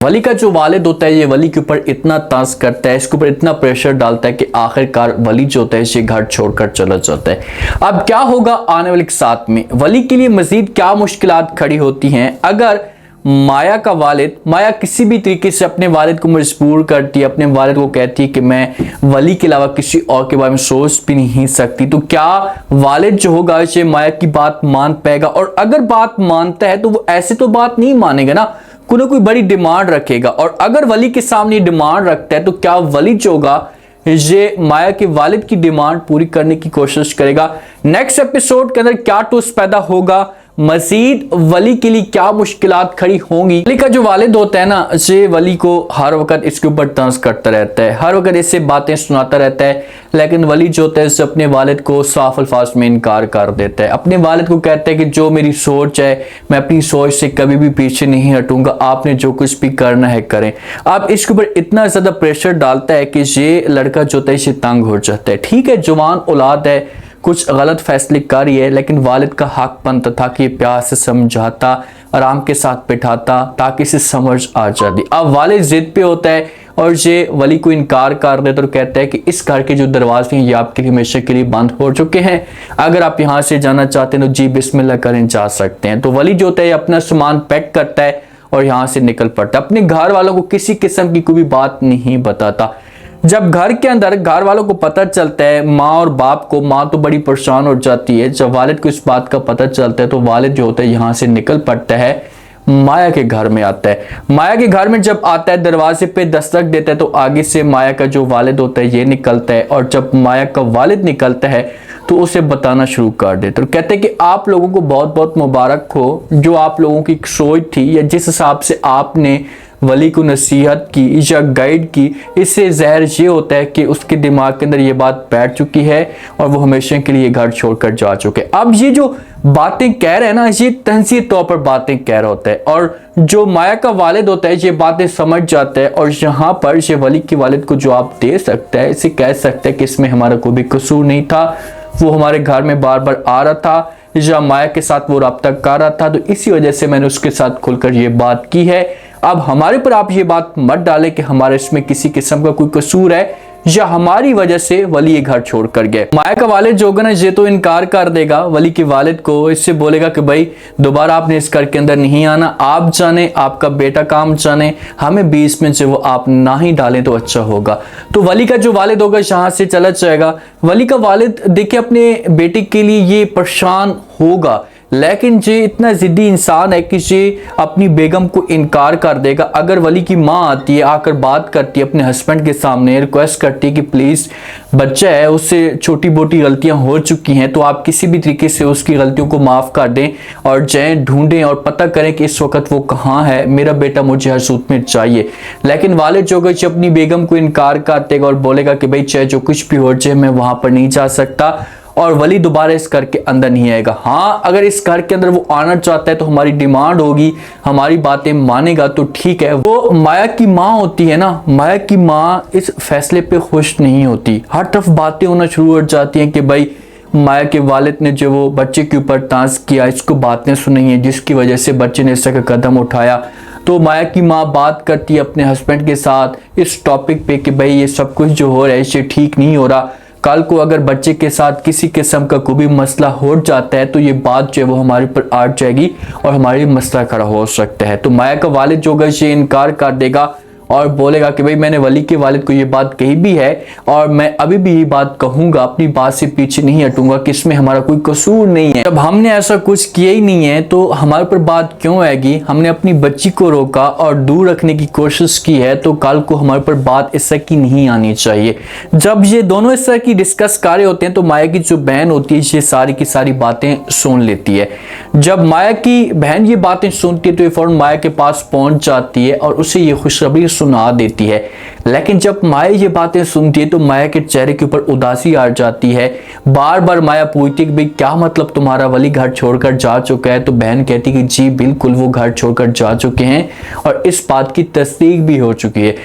वली का जो वालिद होता है ये वली के ऊपर इतना तंज करता है, इसके ऊपर इतना प्रेशर डालता है कि आखिरकार वली जो होता है ये घर छोड़कर चला जाता है। अब क्या होगा आने वाले साथ में, वली के लिए मजीद क्या मुश्किलात खड़ी होती हैं अगर माया का वालिद, माया किसी भी तरीके से अपने वालिद को मजबूर करती है, अपने वालिद को कहती है कि मैं वली के अलावा किसी और के बारे में सोच भी नहीं सकती, तो क्या वालिद जो होगा ये माया की बात मान पाएगा? और अगर बात मानता है तो वो ऐसे तो बात नहीं मानेगा ना, कोई बड़ी डिमांड रखेगा। और अगर वली के सामने डिमांड रखता है तो क्या वली जो होगा ये माया के वालिद की डिमांड पूरी करने की कोशिश करेगा? नेक्स्ट एपिसोड के अंदर क्या ट्विस्ट पैदा होगा, मजीद वली के लिए क्या मुश्किलात खड़ी होंगी? वली का जो वालिद होता है ना, ये वली को हर वक्त इसके ऊपर तंज करता रहता है, हर वक्त इससे बातें सुनाता रहता है, लेकिन वली जो होता है इससे अपने वालिद को साफ अल्फाज में इनकार कर देता है। अपने वालिद को कहता है कि जो मेरी सोच है मैं अपनी सोच से कभी भी पीछे नहीं हटूंगा, आपने जो कुछ भी करना है करें। अब इसके ऊपर इतना ज्यादा प्रेशर डालता है कि ये लड़का जो होता है इसे तंग हो जाता है। ठीक है, जवान औलाद है, कुछ गलत फैसले कर रही है, लेकिन वालिद का हक बनता था कि प्यार से समझाता, आराम के साथ बिठाता ताकि इसे समझ आ जाती। अब वालिद जिद पे होता है और ये वली को इनकार कर देता और कहता है कि इस घर के जो दरवाजे हैं ये आपके लिए हमेशा के लिए बंद हो चुके हैं, अगर आप यहाँ से जाना चाहते हैं तो जी बिस्मिल्लाह करें जा सकते हैं। तो वली जो होता है अपना सामान पैक करता है और यहाँ से निकल पड़ता है, अपने घर वालों को किसी किस्म की कोई बात नहीं बताता। जब घर के अंदर घर वालों को पता चलता है, माँ और बाप को, माँ तो बड़ी परेशान हो जाती है, जब वालिद को इस बात का पता चलता है तो वालिद जो होता है यहाँ से निकल पड़ता है, माया के घर में आता है। माया के घर में जब आता है दरवाजे पे दस्तक देता है तो आगे से माया का जो वालिद होता है ये निकलता है, और जब माया का वालिद निकलता है तो उसे बताना शुरू कर देता है और कहते हैं कि आप लोगों को बहुत बहुत मुबारक हो, जो आप लोगों की सोच थी या जिस हिसाब से आपने वली को नसीहत की या गाइड की, इससे ज़ाहिर ये होता है कि उसके दिमाग के अंदर ये बात बैठ चुकी है और वो हमेशा के लिए घर छोड़कर जा चुके। अब ये जो बातें कह रहे हैं ना, ये तहसीर तौर पर बातें कह रहा होता है, और जो माया का वालिद होता है ये बातें समझ जाता है और यहाँ पर ये वली के वालिद को जवाब दे सकता है, इसे कह सकता है कि इसमें हमारा कोई भी कसूर नहीं था, वो हमारे घर में बार बार आ रहा था या माया के साथ वो रब्ता कर रहा था, तो इसी वजह से मैंने उसके साथ खुलकर ये बात की है। अब हमारे पर आप ये बात मत डालें कि हमारे इसमें किसी किस्म का कोई कसूर है या हमारी वजह से वली ये घर छोड़ कर गए। माया का वालिद जो होगा ना ये तो इनकार कर देगा वली के वालिद को, इससे बोलेगा कि भाई दोबारा आपने इस घर के अंदर नहीं आना, आप जाने, आपका बेटा काम जाने, हमें बीच में से वो आप ना ही डालें तो अच्छा होगा। तो वली का जो वालिद होगा यहाँ से चला जाएगा। वली का वालिद देखिए अपने बेटे के लिए ये परेशान होगा, लेकिन ये इतना जिद्दी इंसान है कि ये अपनी बेगम को इनकार कर देगा। अगर वली की माँ आती है, आकर बात करती है अपने हस्बैंड के सामने, रिक्वेस्ट करती है कि प्लीज़ बच्चा है, उससे छोटी मोटी गलतियां हो चुकी हैं, तो आप किसी भी तरीके से उसकी गलतियों को माफ़ कर दें और जाएं ढूंढें और पता करें कि इस वक्त वो कहाँ है, मेरा बेटा मुझे हर सूरत में चाहिए। लेकिन वालिद जो होगा अपनी बेगम को इनकार कर देगा और बोलेगा कि भाई चाहे जो कुछ भी हो जाए मैं वहाँ पर नहीं जा सकता, और वली दोबारा इस घर के अंदर नहीं आएगा। हाँ, अगर इस घर के अंदर वो आना चाहता है तो हमारी डिमांड होगी, हमारी बातें मानेगा तो ठीक है। वो माया की माँ होती है ना, माया की माँ इस फैसले पे खुश नहीं होती, हर तरफ बातें होना शुरू हो जाती हैं कि भाई माया के वालिद ने जो वो बच्चे के ऊपर तांस किया, इसको बातें सुनाई हैं जिसकी वजह से बच्चे ने इस तरह का कदम उठाया। तो माया की माँ बात करती है अपने हस्बैंड के साथ इस टॉपिक पे कि भाई ये सब कुछ जो हो रहा है इससे ठीक नहीं हो रहा, कल को अगर बच्चे के साथ किसी किस्म का कोई भी मसला हो जाता है तो ये बात जो है वो हमारे ऊपर आ जाएगी और हमारी मसला खड़ा हो सकता है। तो माया का वालिद जो होगा ये इनकार कर देगा और बोलेगा कि भाई मैंने वली के वालिद को ये बात कही भी है और मैं अभी भी ये बात कहूँगा, अपनी बात से पीछे नहीं हटूंगा कि इसमें हमारा कोई कसूर नहीं है। जब हमने ऐसा कुछ किया ही नहीं है तो हमारे पर बात क्यों आएगी? हमने अपनी बच्ची को रोका और दूर रखने की कोशिश की है, तो कल को हमारे पर बात इस तरह की नहीं आनी चाहिए। जब ये दोनों इस तरह की डिस्कस कर रहे होते हैं तो माया की जो बहन होती है ये सारी की सारी बातें सुन लेती है। जब माया की बहन ये बातें सुनती है तो ये फौरन माया के पास पहुंच जाती है और उसे ये खुशखबरी सुना देती है। लेकिन जब माया ये बातें सुनती है तो माया के चेहरे के ऊपर उदासी आ जाती है। बार बार माया पूछती है कि भाई क्या मतलब तुम्हारा वली घर छोड़कर जा चुका है? तो बहन कहती कि जी बिल्कुल वो घर छोड़कर जा चुके हैं और इस बात की तस्दीक भी हो चुकी है।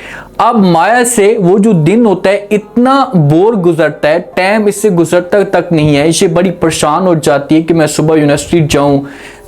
अब माया से वो जो दिन होता है इतना बोर गुजरता है, टाइम इससे गुजरता तक नहीं है, इसे बड़ी परेशान हो जाती है कि मैं सुबह यूनिवर्सिटी जाऊं,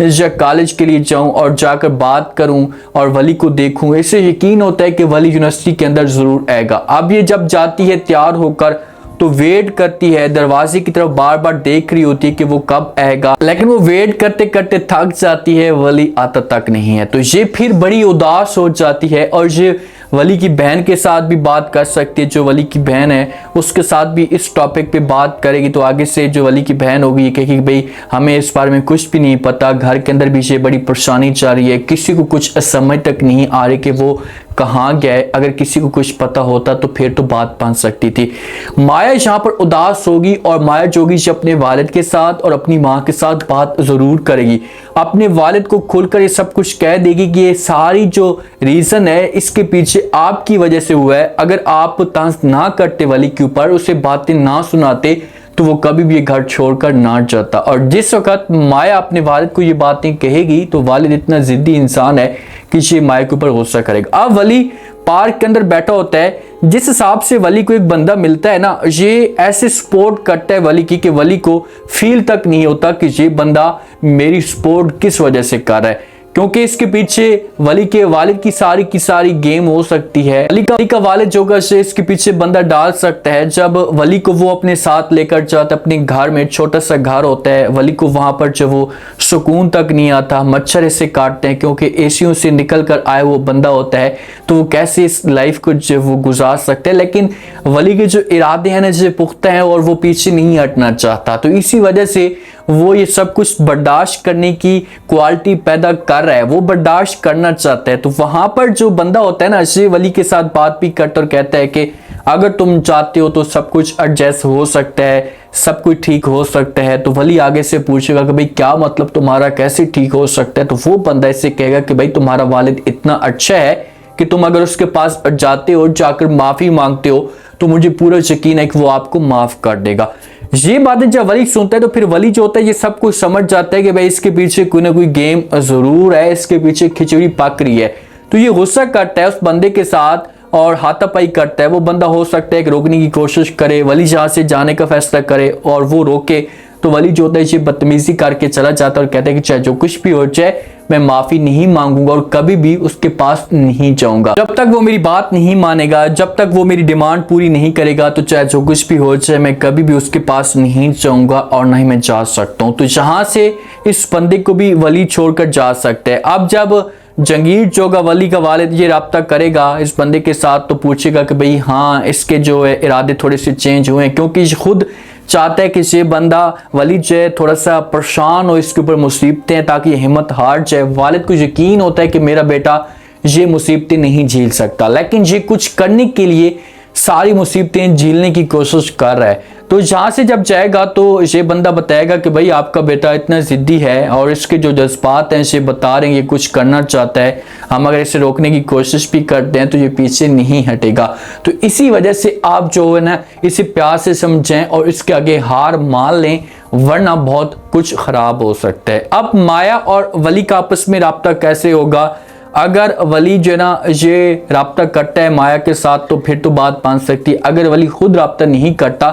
या कॉलेज के लिए जाऊं और जाकर बात करूं और वली को देखूं, इससे यकीन होता है कि वली यूनिवर्सिटी के अंदर जरूर आएगा। अब ये जब जाती है तैयार होकर तो वेट करती है, दरवाजे की तरफ बार बार देख रही होती है कि वो कब आएगा, लेकिन वो वेट करते करते थक जाती है, वली आता तक नहीं है। तो ये फिर बड़ी उदास हो जाती है और ये वली की बहन के साथ भी बात कर सकती है। जो वली की बहन है उसके साथ भी इस टॉपिक पे बात करेगी। तो आगे से जो वली की बहन होगी ये कहेगी भाई हमें इस बारे में कुछ भी नहीं पता, घर के अंदर भी ये बड़ी परेशानी चल रही है, किसी को कुछ समझ तक नहीं आ रही कि वो कहाँ गया है। अगर किसी को कुछ पता होता तो फिर तो बात बन सकती थी। माया यहाँ पर उदास होगी और माया जोगी अपने वालिद के साथ और अपनी माँ के साथ बात जरूर करेगी। अपने वालिद को खुलकर ये सब कुछ कह देगी कि ये सारी जो रीजन है इसके पीछे आपकी वजह से हुआ है। अगर आप तंज ना करते वली के ऊपर, उसे बातें ना सुनाते, तो वो कभी भी घर छोड़कर ना जाता। और जिस वक्त माया अपने वालिद को ये बातें कहेगी तो वालिद इतना जिद्दी इंसान है कि ये माया के ऊपर गुस्सा करेगा। अब वली पार्क के अंदर बैठा होता है, जिस हिसाब से वली को एक बंदा मिलता है ना, ये ऐसे सपोर्ट करता है वली की कि वली को फील तक नहीं होता कि ये बंदा मेरी सपोर्ट किस वजह से कर रहा है, क्योंकि इसके पीछे वली के वालिद की सारी गेम हो सकती है। वली का वालिद जो इसके पीछे बंदा डाल सकता है। जब वली को वो अपने साथ लेकर जाता है अपने घर में, छोटा सा घर होता है, वली को वहां पर जो वो सुकून तक नहीं आता, मच्छर इसे काटते हैं क्योंकि एसियों से निकल कर आए वो बंदा होता है, तो वो कैसे इस लाइफ को जो वो गुजार सकते हैं। लेकिन वली के जो इरादे हैं ना जो पुख्ता हैं और वो पीछे नहीं हटना चाहता, तो इसी वजह से वो ये सब कुछ बर्दाश्त करने की क्वालिटी पैदा कर रहा है, वो बर्दाश्त करना चाहता है। तो वहां पर जो बंदा होता है ना, ये वली के साथ बात भी करता और कहता है कि अगर तुम चाहते हो तो सब कुछ एडजस्ट हो सकता है, सब कुछ ठीक हो सकता है। तो वली आगे से पूछेगा कि भाई क्या मतलब तुम्हारा, कैसे ठीक हो सकता है। तो वो बंदा इससे कहेगा कि भाई तुम्हारा वालिद इतना अच्छा है कि तुम अगर उसके पास जाते हो, जाकर माफी मांगते हो, तो मुझे पूरा यकीन है कि वो आपको माफ कर देगा। ये बातें जब वली सुनता है तो फिर वली जो होता है ये सब कुछ समझ जाता है कि भाई इसके पीछे कोई ना कोई गेम जरूर है, इसके पीछे खिचड़ी पक रही है। तो ये गुस्सा करता है उस बंदे के साथ और हाथापाई करता है। वो बंदा हो सकता है कि रोकने की कोशिश करे, वली जहां से जाने का फैसला करे और वो रोके, तो वली जो होता है ये बदतमीजी करके चला जाता है और कहता है कि चाहे जो कुछ भी हो जाए मैं माफी नहीं मांगूंगा और कभी भी उसके पास नहीं जाऊंगा। जब तक वो मेरी बात नहीं मानेगा, जब तक वो मेरी डिमांड पूरी नहीं करेगा, तो चाहे जो कुछ भी हो जाए मैं कभी भी उसके पास नहीं जाऊंगा और ना ही मैं जा सकता हूँ। तो यहाँ से इस बंदे को भी वली छोड़कर जा सकते हैं। अब जब जंगीर जोगा वली का वालिद ये राब्ता करेगा इस बंदे के साथ, तो पूछेगा कि भाई हाँ इसके जो है इरादे थोड़े से चेंज हुए हैं, क्योंकि खुद चाहता है कि ये बंदा वली जो है थोड़ा सा परेशान हो, इसके ऊपर मुसीबतें हैं ताकि हिम्मत हार जाए। वालिद को यकीन होता है कि मेरा बेटा ये मुसीबतें नहीं झेल सकता, लेकिन ये कुछ करने के लिए सारी मुसीबतें झेलने की कोशिश कर रहा है। तो यहाँ से जब जाएगा तो ये बंदा बताएगा कि भाई आपका बेटा इतना जिद्दी है और इसके जो जज्बात हैं ये बता रहे हैं ये कुछ करना चाहता है, हम अगर इसे रोकने की कोशिश भी करते हैं तो ये पीछे नहीं हटेगा। तो इसी वजह से आप जो है ना इसे प्यार से समझें और इसके आगे हार मान लें, वरना बहुत कुछ खराब हो सकता है। अब माया और वली का आपस में राब्ता कैसे होगा? अगर वली जो है ना ये राब्ता करता है माया के साथ तो फिर तो बात बन सकती है। अगर वली खुद राब्ता नहीं करता,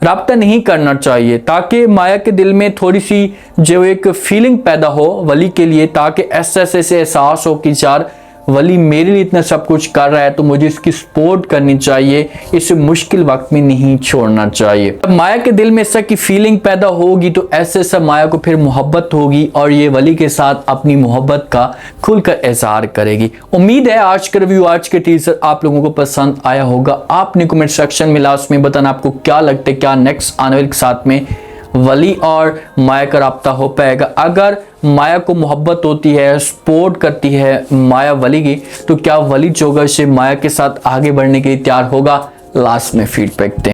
राब्ता नहीं करना चाहिए ताकि माया के दिल में थोड़ी सी जो एक फीलिंग पैदा हो वली के लिए, ताकि ऐसे एहसास हो कि यार वली मेरे लिए इतना सब कुछ कर रहा है तो मुझे इसकी सपोर्ट करनी चाहिए, इसे मुश्किल वक्त में नहीं छोड़ना चाहिए। अब माया के दिल में ऐसा की फीलिंग पैदा होगी तो ऐसे माया को फिर मोहब्बत होगी और ये वली के साथ अपनी मोहब्बत का खुलकर इजहार करेगी। उम्मीद है आज का रिव्यू, आज के टीजर आप लोगों को पसंद आया होगा। आपने कमेंट सेक्शन में लास्ट में बताना आपको क्या लगता है, क्या नेक्स्ट आने वाले के साथ में वली और माया का राब्ता हो पाएगा। अगर माया को मोहब्बत होती है, सपोर्ट करती है माया वली की, तो क्या वली जो होगा माया के साथ आगे बढ़ने के लिए तैयार होगा? लास्ट में फीडबैक दें।